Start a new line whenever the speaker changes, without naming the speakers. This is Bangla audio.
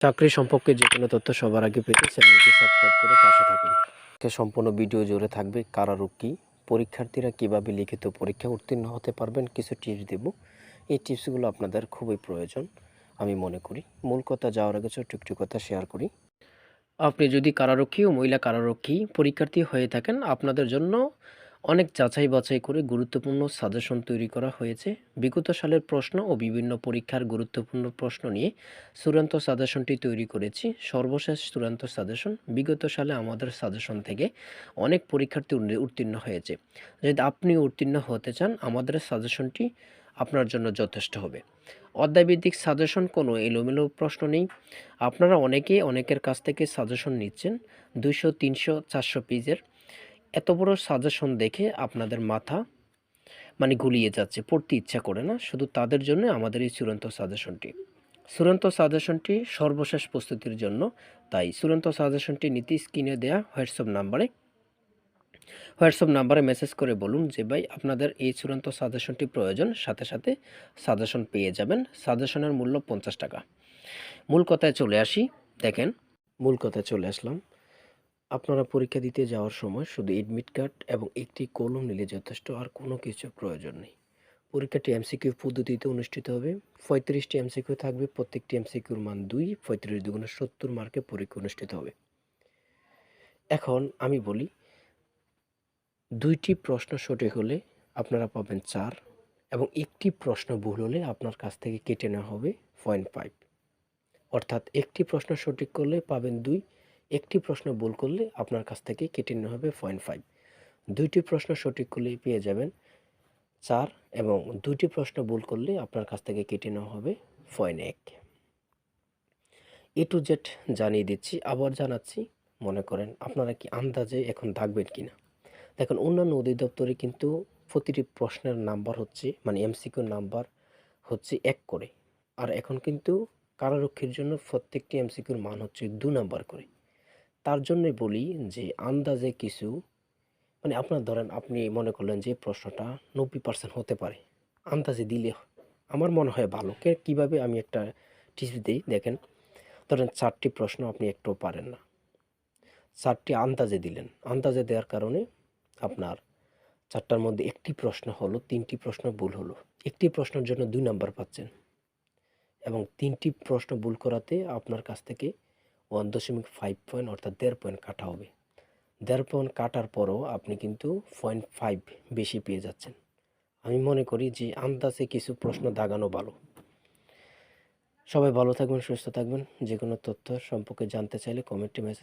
চাকরি সম্পর্কে যে কোনো তথ্য সবার আগে পেতে চ্যানেলটি সাবস্ক্রাইব করে পাশে থাকুন। সম্পূর্ণ ভিডিও জুড়ে থাকবে কারারোগ কী, পরীক্ষার্থীরা কীভাবে লিখিত পরীক্ষা উত্তীর্ণ হতে পারবেন, কিছু টিপস দেব। এই টিপসগুলো আপনাদের খুবই প্রয়োজন আমি মনে করি। মূল কথা যাওয়ার আগে ছোট্ট একটি কথা শেয়ার করি। আপনি যদি কারারক্ষী ও মহিলা কারারক্ষী পরীক্ষার্থী হয়ে থাকেন, আপনাদের জন্য অনেক যাচাই বাছাই করে গুরুত্বপূর্ণ সাজেশন তৈরি করা হয়েছে। বিগত সালের প্রশ্ন ও বিভিন্ন পরীক্ষার গুরুত্বপূর্ণ প্রশ্ন নিয়ে চূড়ান্ত সাজেশনটি তৈরি করেছি। সর্বশেষ চূড়ান্ত সাজেশন। বিগত সালে আমাদের সাজেশন থেকে অনেক পরীক্ষার্থী উত্তীর্ণ হয়েছে। যদি আপনি উত্তীর্ণ হতে চান, আমাদের সাজেশনটি আপনার জন্য যথেষ্ট হবে। অধ্যায়ভিত্তিক সাজেশন, কোনো এলোমেলো প্রশ্ন নেই। আপনারা অনেকের কাছ থেকে সাজেশন নিচ্ছেন 200, 300, 400 পেজের। এত বড় সাজেশন দেখে আপনাদের মাথা গুলিয়ে যাচ্ছে, পড়তে ইচ্ছা করে না। শুধু তাদের জন্য আমাদের এই চূড়ান্ত সাজেশনটি সর্বশেষ প্রস্তুতির জন্য। তাই চূড়ান্ত সাজেশনটি নিতে স্ক্রিনে দেওয়া হোয়াটসঅ্যাপ নাম্বারে মেসেজ করে বলুন যে ভাই আপনাদের এই চূড়ান্ত সাজেশনটি প্রয়োজন। সাথে সাথে সাজেশন পেয়ে যাবেন। সাজেশনের মূল্য 50 টাকা। মূল কথায় চলে আসি। দেখেন, মূল কথায় চলে আসলাম। আপনারা পরীক্ষা দিতে যাওয়ার সময় শুধু এডমিট কার্ড এবং একটি কলম নিলে যথেষ্ট, আর কোনো কিছু প্রয়োজন নেই। পরীক্ষাটি এমসিকিউ পদ্ধতিতে অনুষ্ঠিত হবে। 35টি এমসিকিউ থাকবে, প্রত্যেকটি এমসিকিউর মান 2। 35 দুগুণে 70 মার্কে পরীক্ষা অনুষ্ঠিত হবে। এখন আমি বলি, 2টি প্রশ্ন সঠিক হলে আপনারা পাবেন 4 এবং একটি প্রশ্ন ভুল হলে আপনার কাছ থেকে কেটে নেওয়া হবে 0.5। অর্থাৎ একটি প্রশ্ন সঠিক করলে পাবেন 2, একটি প্রশ্ন ভুল করলে আপনার কাছ থেকে কেটে নেওয়া হবে 0.5। 2টি প্রশ্ন সঠিক করলে পেয়ে যাবেন 4 এবং 2টি প্রশ্ন ভুল করলে আপনার কাছ থেকে কেটে নেওয়া হবে 0.1। A to Z জানিয়ে দিচ্ছি, আবার জানাচ্ছি। মনে করেন আপনারা কি আন্দাজে এখন থাকবেন কিনা। দেখুন, অন্যান্য অধিদপ্তরে কিন্তু প্রতিটি প্রশ্নের নাম্বার হচ্ছে এমসিকিউ নাম্বার হচ্ছে 1 করে, আর এখন কিন্তু কারারক্ষীর জন্য প্রত্যেকটি এমসিকিউর মান হচ্ছে 2 নাম্বার করে। তার জন্যই বলি যে আন্দাজে কিছু, আপনার ধরেন আপনি মনে করলেন যে প্রশ্নটা 90% হতে পারে, আন্দাজে দিলে আমার মনে হয় ভালো। কীভাবে আমি একটা টিপস দিই, দেখেন। ধরেন 4টি প্রশ্ন আপনি একটাও পারেন না, 4টি আন্দাজে দিলেন। আন্দাজে দেওয়ার কারণে আপনার 4টার মধ্যে একটি প্রশ্ন হলো, 3টি প্রশ্ন ভুল হলো। একটি প্রশ্নের জন্য 2 নাম্বার পাচ্ছেন এবং 3টি প্রশ্ন ভুল করাতে আপনার কাছ থেকে 1.5 পয়েন্ট অর্থাৎ 1.5 পয়েন্ট কাটা হবে। 1.5 পয়েন্ট কাটার পরও আপনি কিন্তু 0.5 বেশি পেয়ে যাচ্ছেন। আমি মনে করি যে আন্দাজে কিছু প্রশ্ন দাগানো ভালো। সবাই ভালো থাকবেন, সুস্থ থাকবেন। যে কোনো তথ্য সম্পর্কে জানতে চাইলে কমেন্টে মেসেজ